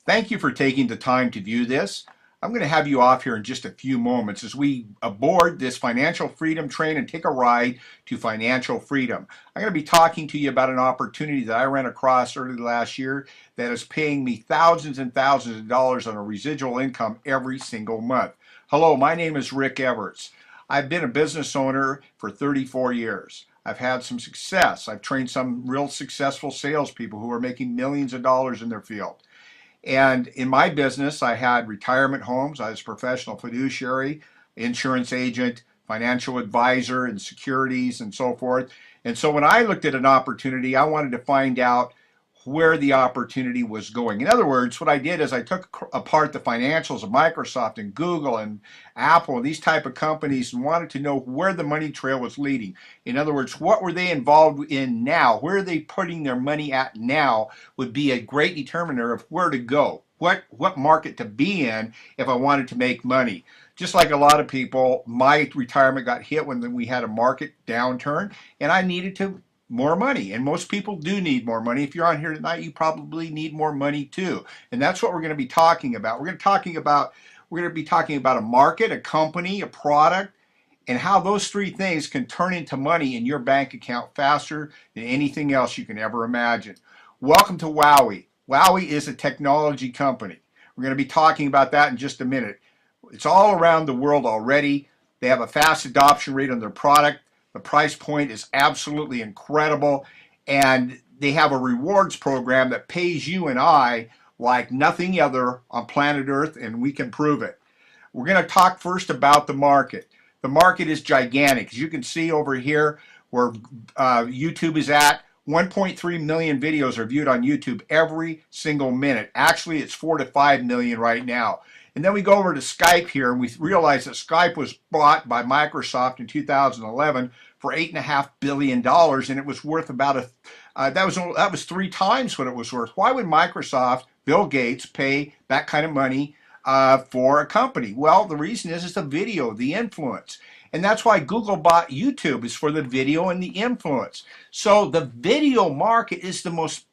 Thank you for taking the time to view this. I'm going to have you off here in just a few moments as we aboard this financial freedom train and take a ride to financial freedom. I'm going to be talking to you about an opportunity that I ran across early last year that is paying me thousands and thousands of dollars on a residual income every single month. Hello, my name is Rick Everts. I've been a business owner for 34 years. I've had some success. I've trained some real successful salespeople who are making millions of dollars in their field. And in my business, I had retirement homes. I was a professional fiduciary, insurance agent, financial advisor, and securities and so forth. And so when I looked at an opportunity, I wanted to find out where the opportunity was going. In other words, what I did is I took apart the financials of Microsoft and Google and Apple and these type of companies and wanted to know where the money trail was leading. In other words, what were they involved in now? Where are they putting their money at now would be a great determiner of where to go, what market to be in if I wanted to make money. Just like a lot of people, my retirement got hit when we had a market downturn and I needed to more money, and most people do need more money. If you're on here tonight, you probably need more money too, and that's what we're going to be talking about. We're going to be talking about a market, a company, a product, and how those three things can turn into money in your bank account faster than anything else you can ever imagine. Welcome to IWowWe. IWowWe is a technology company. We're going to be talking about that in just a minute. It's all around the world already. They have a fast adoption rate on their product. The price point is absolutely incredible, and they have a rewards program that pays you and I like nothing other on planet Earth, and we can prove it. We're going to talk first about the market. The market is gigantic. As you can see over here where YouTube is at, 1.3 million videos are viewed on YouTube every single minute. Actually, it's 4 to 5 million right now. And then we go over to Skype here, and we realize that Skype was bought by Microsoft in 2011 for $8.5 billion, and it was worth about that was 3 times what it was worth. Why would Microsoft, Bill Gates, pay that kind of money for a company? Well, the reason is it's the video, the influence. And that's why Google bought YouTube, is for the video and the influence. So the video market is the most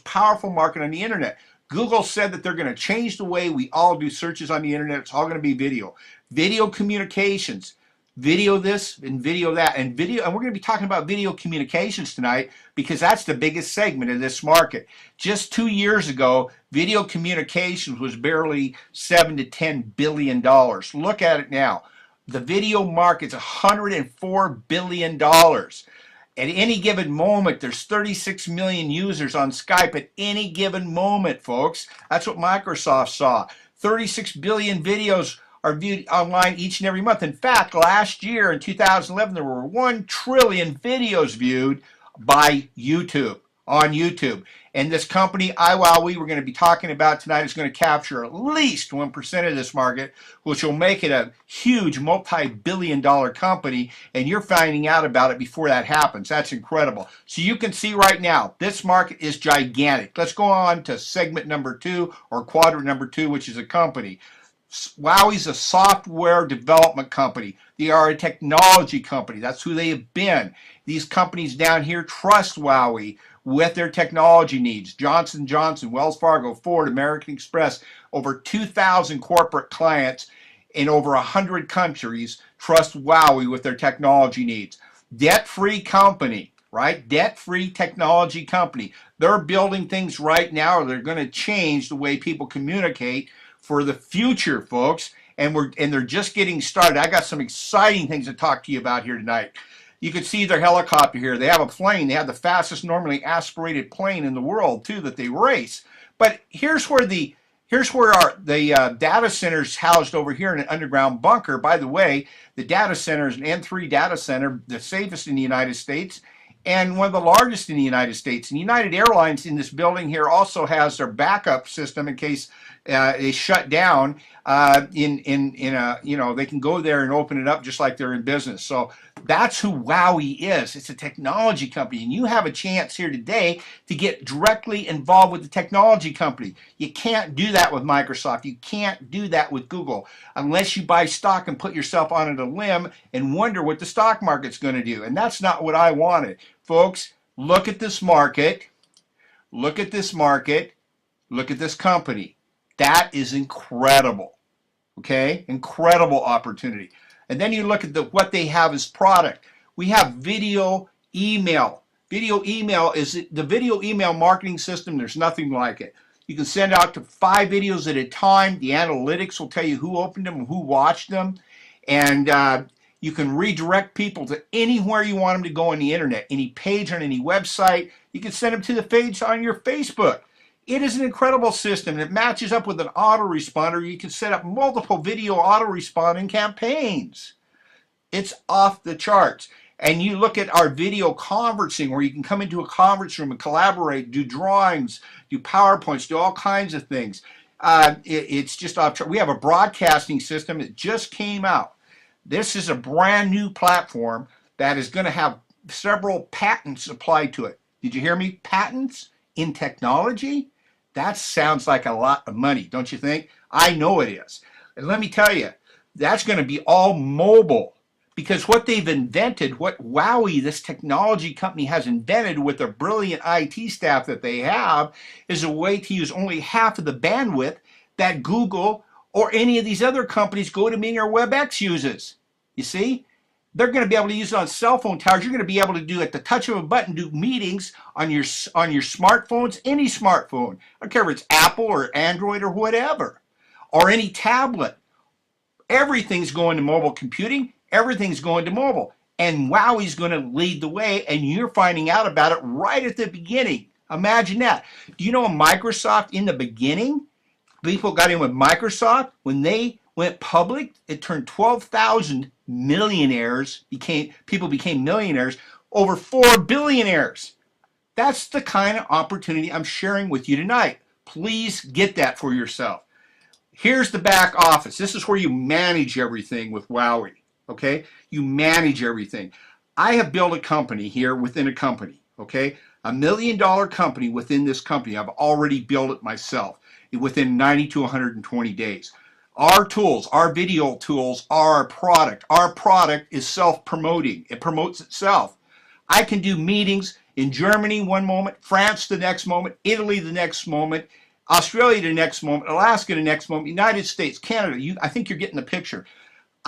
powerful market on the internet. Google said that they're going to change the way we all do searches on the internet. It's all going to be video. Video communications. Video this and video that. And we're going to be talking about video communications tonight because that's the biggest segment of this market. Just 2 years ago, video communications was barely $7 to $10 billion. Look at it now. The video market's $104 billion. At any given moment, there's 36 million users on Skype at any given moment, folks. That's what Microsoft saw. 36 billion videos are viewed online each and every month. In fact, last year in 2011, there were 1 trillion videos viewed by YouTube, on YouTube. And this company, IWowWe, we're going to be talking about tonight, is going to capture at least 1% of this market, which will make it a huge multi-billion-dollar company, and you're finding out about it before that happens. That's incredible. So you can see right now, this market is gigantic. Let's go on to segment number 2, or quadrant number 2, which is a company. IWowWe's a software development company. They are a technology company. That's who they have been. These companies down here trust IWowWe with their technology needs. Johnson & Johnson, Wells Fargo, Ford, American Express, over 2,000 corporate clients in over 100 countries trust IWowWe with their technology needs. Debt-free company, right? Debt-free technology company. They're building things right now, or they're going to change the way people communicate for the future, folks. And they're just getting started. I got some exciting things to talk to you about here tonight. You can see their helicopter here. They have a plane. They have the fastest normally aspirated plane in the world too that they race. But here's where the data center's housed over here in an underground bunker. By the way, the data center is an N3 data center, the safest in the United States, and one of the largest in the United States. And United Airlines in this building here also has their backup system in case they shut down. They can go there and open it up just like they're in business. So that's who IWowWe is. It's a technology company, and you have a chance here today to get directly involved with the technology company. You can't do that with Microsoft. You can't do that with Google unless you buy stock and put yourself on a limb and wonder what the stock market's going to do. And that's not what I wanted. Folks, look at this market. Look at this market. Look at this company. That is incredible. Okay? Incredible opportunity. And then you look at what they have as product. We have video email. Video email is the video email marketing system. There's nothing like it. You can send out to 5 videos at a time. The analytics will tell you who opened them and who watched them. And you can redirect people to anywhere you want them to go on the internet, any page on any website. You can send them to the page on your Facebook. It is an incredible system. It matches up with an autoresponder. You can set up multiple video autoresponding campaigns. It's off the charts. And you look at our video conferencing, where you can come into a conference room and collaborate, do drawings, do PowerPoints, do all kinds of things. It's just off chart. We have a broadcasting system that just came out. This is a brand new platform that is going to have several patents applied to it. Did you hear me? Patents in technology? That sounds like a lot of money, don't you think? I know it is. And let me tell you, that's going to be all mobile. Because what they've invented, what IWowWe, this technology company, has invented with their brilliant IT staff that they have, is a way to use only half of the bandwidth that Google or any of these other companies, GoToMeeting or WebEx, uses. You see? They're going to be able to use it on cell phone towers. You're going to be able to do, at the touch of a button, do meetings on your smartphones, any smartphone. I don't care if it's Apple or Android or whatever, or any tablet. Everything's going to mobile computing. Everything's going to mobile. And IWowWe's going to lead the way, and you're finding out about it right at the beginning. Imagine that. Do you know Microsoft in the beginning? People got in with Microsoft. When they went public, it turned 12,000 millionaires. People became millionaires, over 4 billionaires. That's the kind of opportunity I'm sharing with you tonight. Please get that for yourself. Here's the back office. This is where you manage everything with IWowWe. Okay? You manage everything. I have built a company here within a company. Okay? $1 million company within this company. I've already built it myself within 90 to 120 days. Our tools, our video tools, are our product. Our product is self-promoting. It promotes itself. I can do meetings in Germany one moment, France the next moment, Italy the next moment, Australia the next moment, Alaska the next moment, United States, Canada. I think you're getting the picture.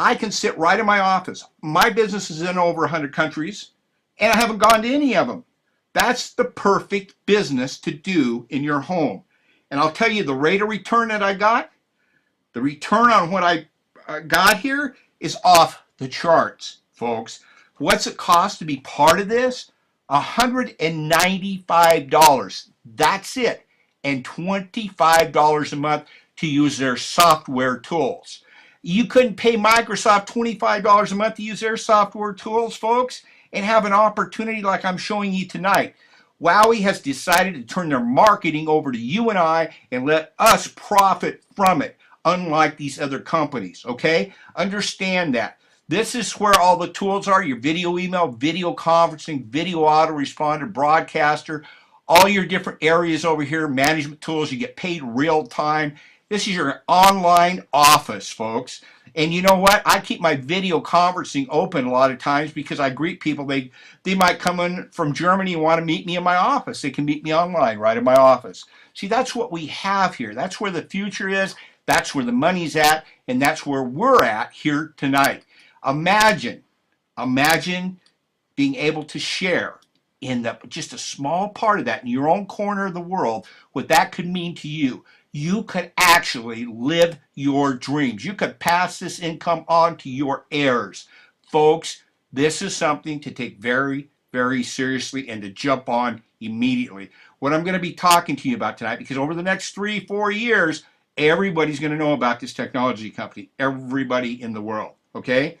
I can sit right in my office. My business is in over 100 countries, and I haven't gone to any of them. That's the perfect business to do in your home. And I'll tell you the rate of return that I got, the return on what I got here is off the charts, folks. What's it cost to be part of this? $195. That's it. And $25 a month to use their software tools. You couldn't pay Microsoft $25 a month to use their software tools, folks, and have an opportunity like I'm showing you tonight. IWowWe has decided to turn their marketing over to you and I and let us profit from it, unlike these other companies, okay? Understand that. This is where all the tools are, your video email, video conferencing, video autoresponder, broadcaster, all your different areas over here, management tools. You get paid real time. This is your online office, folks. And you know what? I keep my video conferencing open a lot of times because I greet people. They might come in from Germany and want to meet me in my office. They can meet me online right in my office. See, that's what we have here. That's where the future is. That's where the money's at. And that's where we're at here tonight. Imagine being able to share in just a small part of that in your own corner of the world, what that could mean to you. You could actually live your dreams. You could pass this income on to your heirs. Folks, this is something to take very, very seriously and to jump on immediately. What I'm going to be talking to you about tonight, because over the next 3-4 years, everybody's going to know about this technology company. Everybody in the world, okay?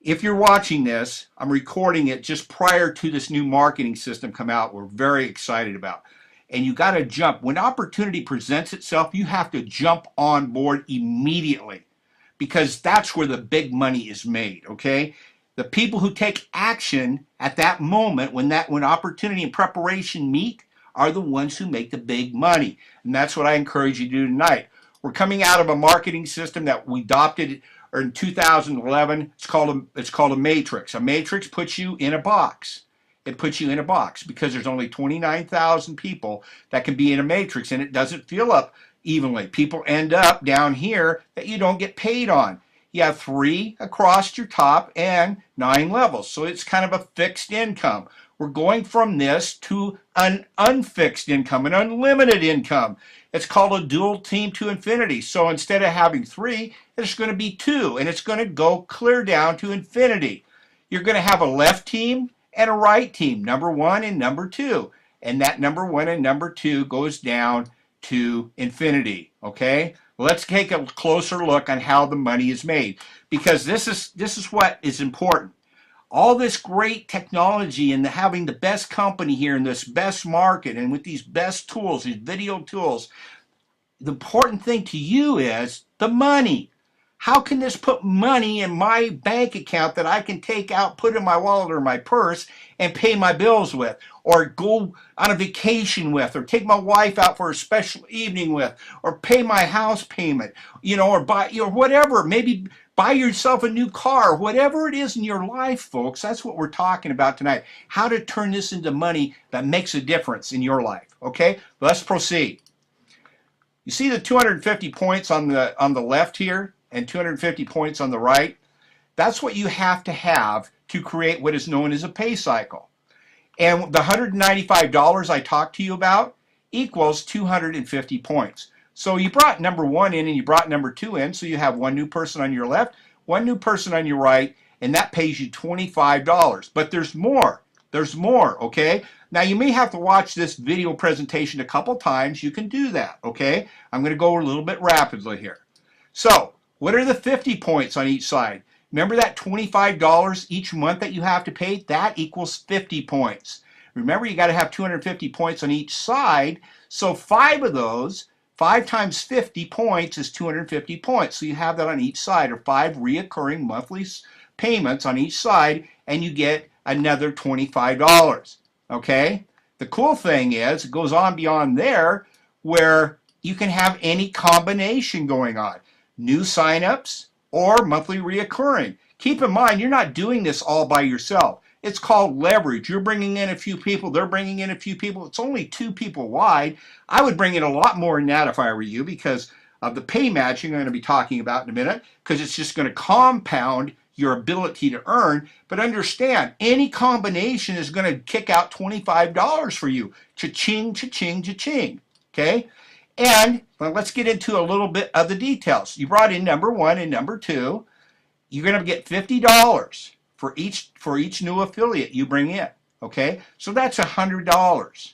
If you're watching this, I'm recording it just prior to this new marketing system come out we're very excited about. And you got to jump. When opportunity presents itself, you have to jump on board immediately because that's where the big money is made, okay? The people who take action at that moment when opportunity and preparation meet are the ones who make the big money. And that's what I encourage you to do tonight. We're coming out of a marketing system that we adopted in 2011. It's called a matrix. A matrix puts you in a box. it puts you in a box because there's only 29,000 people that can be in a matrix, and it doesn't fill up evenly. People end up down here that you don't get paid on. You have 3 across your top and 9 levels, so it's kind of a fixed income. We're going from this to an unfixed income, an unlimited income. It's called a dual team to infinity. So instead of having 3, it's going to be 2, and it's going to go clear down to infinity. You're going to have a left team and a right team, number 1 and number 2. And that number 1 and number 2 goes down to infinity, okay? Let's take a closer look on how the money is made, because this is what is important. All this great technology and having the best company here in this best market and with these best tools, these video tools, the important thing to you is the money. How can this put money in my bank account that I can take out, put in my wallet or my purse and pay my bills with, or go on a vacation with, or take my wife out for a special evening with, or pay my house payment, or buy, whatever, maybe buy yourself a new car, whatever it is in your life, folks. That's what we're talking about tonight. How to turn this into money that makes a difference in your life. Okay, let's proceed. You see the 250 points on the left here and 250 points on the right? That's what you have to create what is known as a pay cycle. And the $195 I talked to you about equals 250 points. So you brought number 1 in and you brought number 2 in, so you have 1 new person on your left, 1 new person on your right, and that pays you $25. But there's more. There's more, okay? Now you may have to watch this video presentation a couple times. You can do that, okay? I'm going to go a little bit rapidly here. So, what are the 50 points on each side? Remember that $25 each month that you have to pay? That equals 50 points. Remember, you got to have 250 points on each side, so 5 of those, 5 times 50 points is 250 points. So you have that on each side, or 5 reoccurring monthly payments on each side, and you get another $25. Okay? The cool thing is, it goes on beyond there, where you can have any combination going on. New signups or monthly reoccurring. Keep in mind, you're not doing this all by yourself. It's called leverage. You're bringing in a few people. They're bringing in a few people. It's only 2 people wide. I would bring in a lot more than that if I were you, because of the pay matching I'm going to be talking about in a minute, because it's just going to compound your ability to earn. But understand, any combination is going to kick out $25 for you. Cha-ching, cha-ching, cha-ching. Okay? And well, let's get into a little bit of the details. You brought in number 1 and number 2. You're going to get $50 for each new affiliate you bring in. Okay? So that's $100.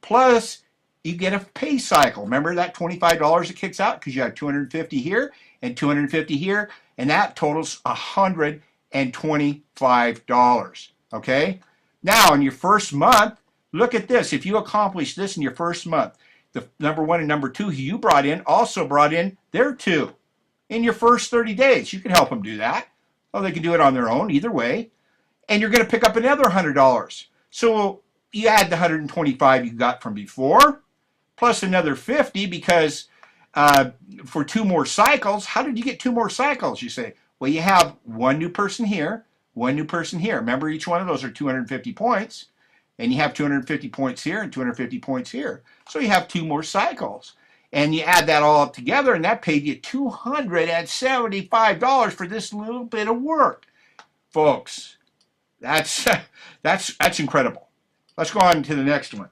Plus, you get a pay cycle. Remember that $25 it kicks out because you have 250 here and 250 here, and that totals $125. Okay? Now, in your first month, look at this. If you accomplish this in your first month, the number 1 and number 2 who you brought in also brought in their 2 in your first 30 days. You can help them do that. Well, they can do it on their own, either way. And you're going to pick up another $100. So you add the $125 you got from before, plus another $50 because for 2 more cycles. How did you get 2 more cycles? You say, well, you have 1 new person here, 1 new person here. Remember, each one of those are 250 points. And you have 250 points here and 250 points here. So you have 2 more cycles. And you add that all up together, and that paid you $275 for this little bit of work. Folks, that's incredible. Let's go on to the next one.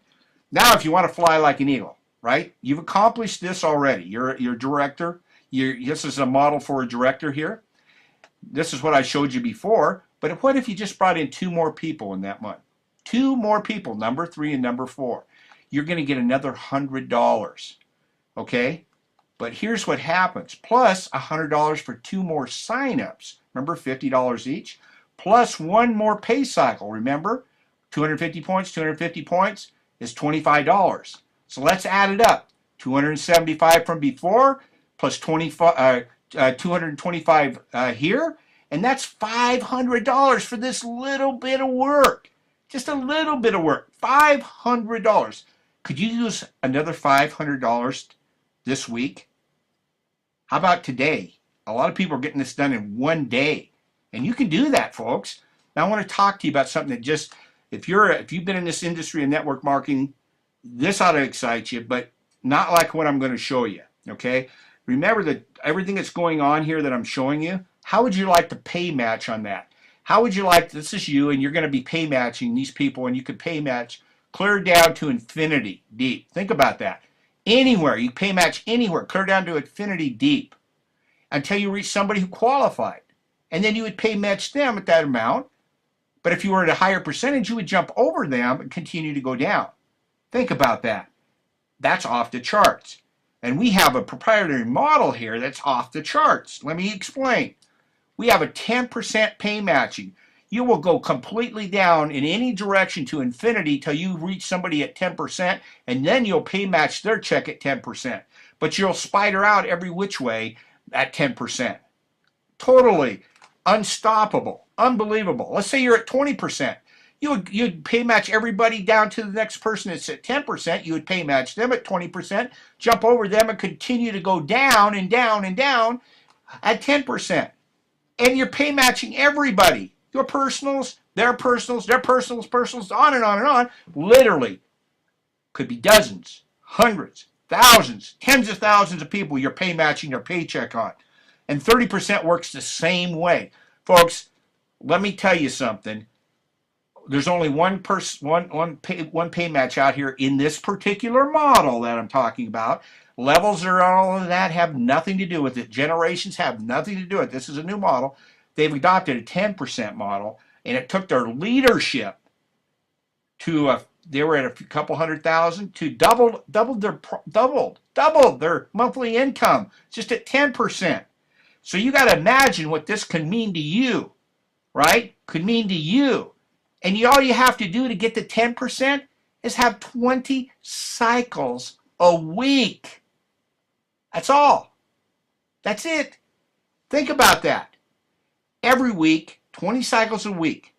Now, if you want to fly like an eagle, right? You've accomplished this already. You're a director. This is a model for a director here. This is what I showed you before. But what if you just brought in 2 more people in that month? 2 more people, number 3 and number 4. You're going to get another $100. Okay? But here's what happens. Plus $100 for 2 more signups. Remember, $50 each. Plus 1 more pay cycle. Remember, 250 points is $25. So let's add it up. 275 from before plus 225 here. And that's $500 for this little bit of work. Just a little bit of work. $500. Could you use another $500 this week? How about today? A lot of people are getting this done in 1 day. And you can do that, folks. Now I want to talk to you about something that just If you've been in this industry of network marketing, this ought to excite you, but not like what I'm going to show you. Okay? Remember that everything that's going on here that I'm showing you, how would you like to pay match on that? How would you like, this is you, and you're going to be pay matching these people, and you could pay match clear down to infinity deep. Think about that. Anywhere, you pay match anywhere, clear down to infinity deep until you reach somebody who qualified. And then you would pay match them at that amount. But if you were at a higher percentage, you would jump over them and continue to go down. Think about that. That's off the charts. And we have a proprietary model here that's off the charts. Let me explain. We have a 10% pay matching. You will go completely down in any direction to infinity till you reach somebody at 10%, and then you'll pay match their check at 10%. But you'll spider out every which way at 10%. Totally unstoppable, unbelievable. Let's say you're at 20%. You'd pay match everybody down to the next person that's at 10%. You would pay match them at 20%, jump over them, and continue to go down and down and down at 10%. And you're pay matching everybody. Your personals, their personals, on and on and on. Literally, could be dozens, hundreds, thousands, tens of thousands of people you're pay matching their paycheck on. And 30% works the same way. Folks, let me tell you something. There's only one pay match out here in this particular model that I'm talking about. Levels or all of that have nothing to do with it. Generations have nothing to do with it. This is a new model. They've adopted a 10% model, and it took their leadership to they were at a couple 100,000 to doubled their monthly income just at 10%. So you got to imagine what this could mean to you, right? Could mean to you. And all you have to do to get to 10% is have 20 cycles a week. That's all. That's it. Think about that. Every week, 20 cycles a week.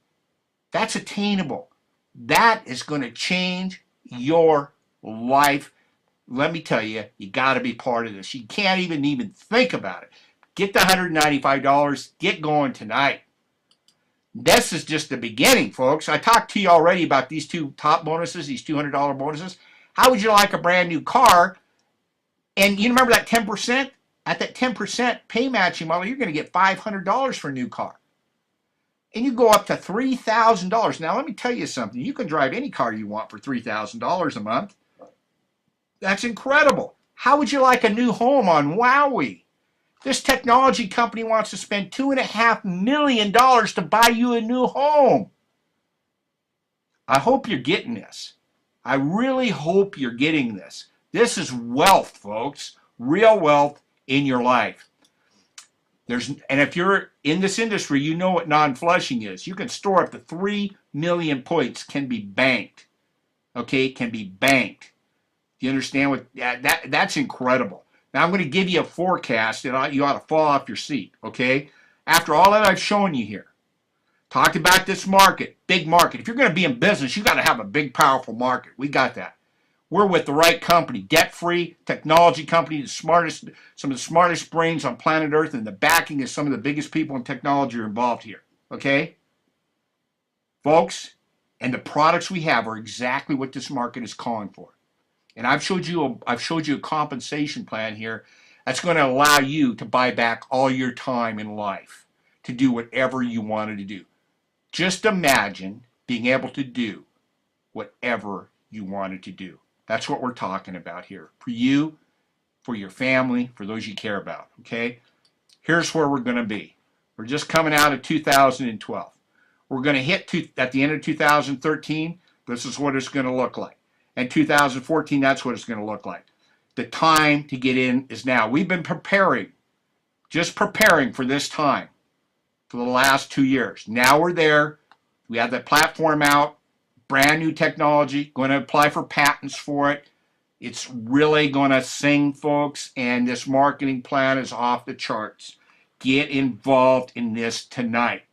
That's attainable. That is going to change your life. Let me tell you, you got to be part of this. You can't even think about it. Get the $195. Get going tonight. This is just the beginning, folks. I talked to you already about these two top bonuses, these $200 bonuses. How would you like a brand new car? And you remember that 10%? At that 10% pay matching model, you're going to get $500 for a new car. And you go up to $3,000. Now, let me tell you something. You can drive any car you want for $3,000 a month. That's incredible. How would you like a new home on IWowWe? This technology company wants to spend $2.5 million to buy you a new home. I hope you're getting this. I really hope you're getting this. This is wealth, folks. Real wealth in your life. And if you're in this industry, you know what non-flushing is. You can store up to 3 million points, can be banked. Okay, can be banked. Do you understand what that's incredible. Now I'm going to give you a forecast and you ought to fall off your seat, okay? After all that I've shown you here, talked about this market, big market. If you're going to be in business, you got to have a big, powerful market. We got that. We're with the right company, debt-free technology company, some of the smartest brains on planet Earth, and the backing of some of the biggest people in technology are involved here, okay? Folks, and the products we have are exactly what this market is calling for. And I've showed you a compensation plan here that's going to allow you to buy back all your time in life to do whatever you wanted to do. Just imagine being able to do whatever you wanted to do. That's what we're talking about here. For you, for your family, for those you care about. Okay? Here's where we're going to be. We're just coming out of 2012. We're going to hit at the end of 2013. This is what it's going to look like. And 2014, that's what it's going to look like. The time to get in is now. We've been preparing, just preparing for this time for the last 2 years. Now we're there. We have the platform out, brand new technology, going to apply for patents for it. It's really going to sing, folks, and this marketing plan is off the charts. Get involved in this tonight,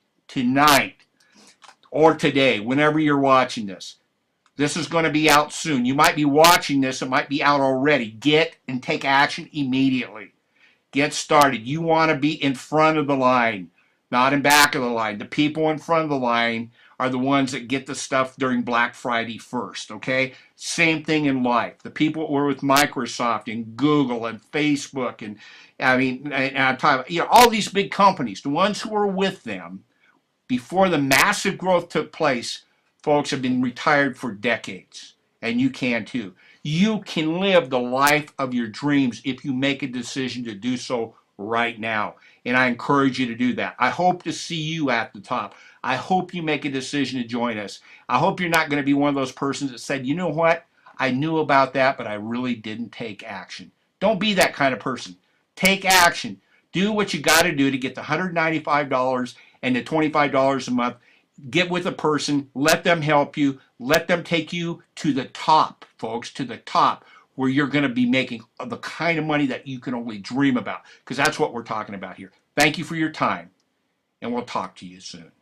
or today, whenever you're watching this. This is going to be out soon. You might be watching this. It might be out already. Get and take action immediately. Get started. You want to be in front of the line, not in back of the line. The people in front of the line are the ones that get the stuff during Black Friday first, okay? Same thing in life. The people who were with Microsoft and Google and Facebook and I'm talking, all these big companies, the ones who were with them before the massive growth took place, folks, have been retired for decades. And you can too. You can live the life of your dreams if you make a decision to do so right now. And I encourage you to do that. I hope to see you at the top. I hope you make a decision to join us. I hope you're not going to be one of those persons that said, you know what? I knew about that, but I really didn't take action. Don't be that kind of person. Take action. Do what you got to do to get the $195 and the $25 a month. Get with a person, let them help you, let them take you to the top, folks, to the top, where you're going to be making the kind of money that you can only dream about, because that's what we're talking about here. Thank you for your time, and we'll talk to you soon.